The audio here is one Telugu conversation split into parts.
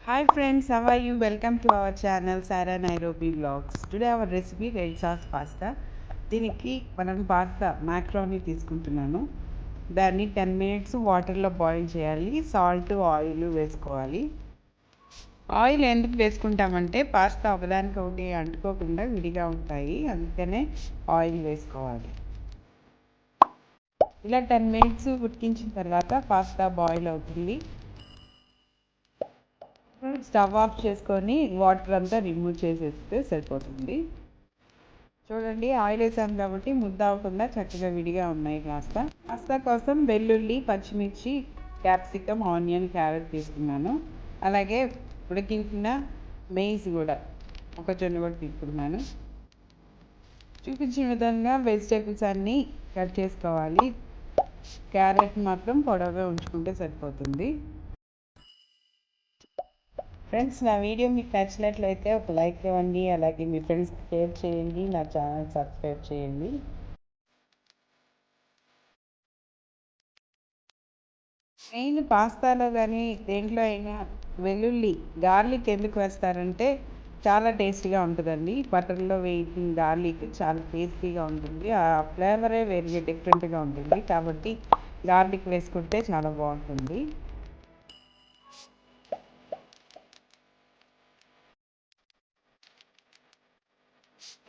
Hi friends, how are you? Welcome to our channel Sarah Nairobi Vlogs. Today our recipe red sauce pasta. దీనికి మనం పాస్తా మ్యాక్రోనీ తీసుకుంటున్నాను. దాన్ని 10 minutes వాటర్లో బాయిల్ చేయాలి. సాల్ట్ ఆయిల్ వేసుకోవాలి. ఆయిల్ ఎందుకు వేసుకుంటామంటే పాస్తా ఒకదానికొకటి అంటుకోకుండా విడిగా ఉంటాయి, అందుకనే ఆయిల్ వేసుకోవాలి. ఇలా 10 minutes ఉడికించిన తర్వాత పాస్తా బాయిల్ అవుతుంది. స్టవ్ ఆఫ్ చేసుకొని వాటర్ అంతా రిమూవ్ చేసేస్తే సరిపోతుంది. చూడండి, ఆయిల్ వేసాం కాబట్టి ముద్ద అవ్వకుండా చక్కగా విడిగా ఉన్నాయి. పాస్తా కోసం వెల్లుల్లి, పచ్చిమిర్చి, క్యాప్సికమ్, ఆనియన్, క్యారెట్ తీసుకున్నాను. అలాగే ఉడికించిన మెయిస్ కూడా, మొక్కజొన్న కూడా తీసుకున్నాను. చూపించిన విధంగా వెజిటేబుల్స్ అన్నీ కట్ చేసుకోవాలి. క్యారెట్ మాత్రం పొడవుగా ఉంచుకుంటే సరిపోతుంది. ఫ్రెండ్స్, నా వీడియో మీకు నచ్చినట్లయితే ఒక లైక్ ఇవ్వండి. అలాగే మీ ఫ్రెండ్స్కి షేర్ చేయండి. నా ఛానల్ సబ్స్క్రైబ్ చేయండి. మెయిన్ పాస్తాలో కానీ దేంట్లో అయినా వెల్లుల్లి, గార్లిక్ ఎందుకు వేస్తారంటే చాలా టేస్టీగా ఉంటుందండి. బటర్లో వేసిన గార్లిక్ చాలా టేస్టీగా ఉంటుంది. ఆ ఫ్లేవరే వేరే డిఫరెంట్గా ఉంటుంది. కాబట్టి గార్లిక్ వేసుకుంటే చాలా బాగుంటుంది.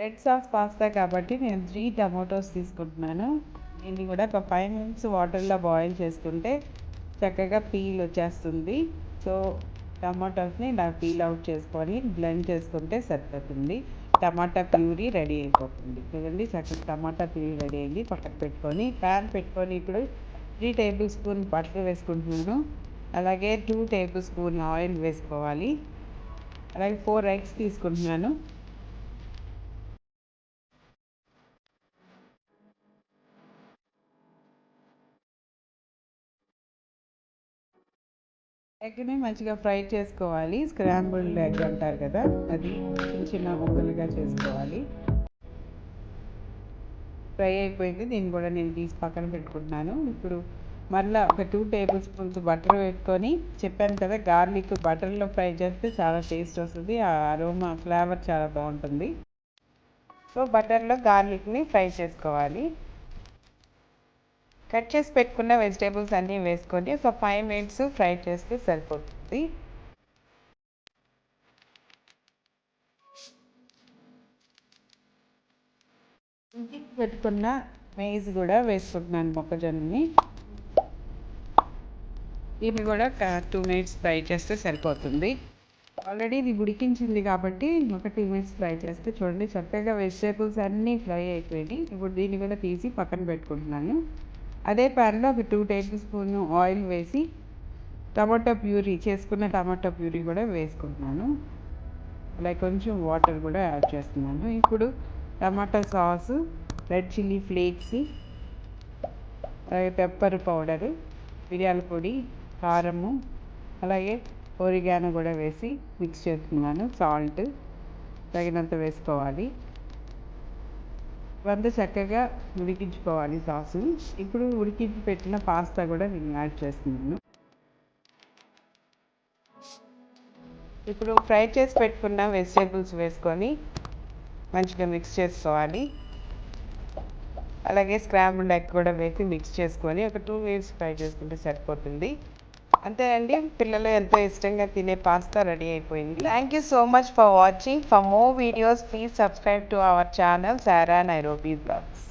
రెడ్ సాస్ పాస్తా కాబట్టి నేను 3 టమాటోస్ తీసుకుంటున్నాను. దీన్ని కూడా ఒక 5 minutes వాటర్లో బాయిల్ చేసుకుంటే చక్కగా పీల్ వచ్చేస్తుంది. సో టమాటోస్ని ఇలా పీల్ అవుట్ చేసుకొని బ్లెండ్ చేసుకుంటే సరిపోతుంది. టమాటా ప్యూరీ రెడీ అయిపోతుంది. చూడండి, చక్కగా టమాటా ప్యూరీ రెడీ అయింది. పక్కన పెట్టుకొని ప్యాన్ పెట్టుకొని ఇప్పుడు 3 tablespoon బటర్ వేసుకుంటున్నాను. అలాగే 2 tablespoon ఆయిల్ వేసుకోవాలి. అలాగే 4 eggs తీసుకుంటున్నాను. ఎగ్ని మంచిగా ఫ్రై చేసుకోవాలి. స్క్రాంబుల్డ్ ఎగ్ అంటారు కదా, అది చిన్న చిన్న ముక్కలుగా చేసుకోవాలి. ఫ్రై అయిపోయింది. దీన్ని కూడా నేను తీసి పక్కన పెట్టుకుంటున్నాను. ఇప్పుడు మళ్ళీ ఒక 2 tablespoons బటర్ వేసుకొని, చెప్పాను కదా గార్లిక్ బటర్లో ఫ్రై చేస్తే చాలా టేస్ట్ వస్తుంది. ఆ అరోమా ఫ్లేవర్ చాలా బాగుంటుంది. సో బటర్లో గార్లిక్ని ఫ్రై చేసుకోవాలి. కట్ చేసి పెట్టుకున్న వెజిటేబుల్స్ అన్నీ వేసుకొని ఒక 5 minutes ఫ్రై చేస్తే సరిపోతుంది. ఇంటికి పెట్టుకున్న మెయిజ్ కూడా వేసుకుంటున్నాను, మొక్కజొన్నని. ఇవి కూడా 2 minutes ఫ్రై చేస్తే సరిపోతుంది. ఆల్రెడీ ఇది ఉడికించింది కాబట్టి ఒక 2 minutes ఫ్రై చేస్తే చూడండి చక్కగా వెజిటేబుల్స్ అన్నీ ఫ్రై అయిపోయింది. ఇప్పుడు దీన్ని కూడా తీసి పక్కన పెట్టుకుంటున్నాను. అదే ప్యాన్లో ఒక 2 tablespoon ఆయిల్ వేసి టమాటా ప్యూరీ చేసుకున్న టమాటా ప్యూరీ కూడా వేసుకుంటున్నాను. అలాగే కొంచెం వాటర్ కూడా యాడ్ చేస్తున్నాను. ఇప్పుడు టమాటా సాసు, రెడ్ చిల్లీ ఫ్లేక్స్, అలాగే పెప్పర్ పౌడరు, మిరియాల పొడి, కారము, అలాగే ఒరిగానో కూడా వేసి మిక్స్ చేస్తున్నాను. సాల్ట్ తగినంత వేసుకోవాలి. ఇవంతా చక్కగా ఉడికించుకోవాలి సాసు. ఇప్పుడు ఉడికించి పెట్టిన పాస్తా కూడా నేను యాడ్ చేస్తున్నాను. ఇప్పుడు ఫ్రై చేసి పెట్టుకున్న వెజిటేబుల్స్ వేసుకొని మంచిగా మిక్స్ చేసుకోవాలి. అలాగే స్క్రాంబుల్డ్ ఎగ్ కూడా వేసి మిక్స్ చేసుకొని ఒక 2 minutes ఫ్రై చేసుకుంటే సరిపోతుంది. అంతే అండి, పిల్లలు ఎంతో ఇష్టంగా తినే పాస్తా రెడీ అయిపోయింది. Thank you so much for watching. For more videos please subscribe to our channel Sarah Nairobi blogs.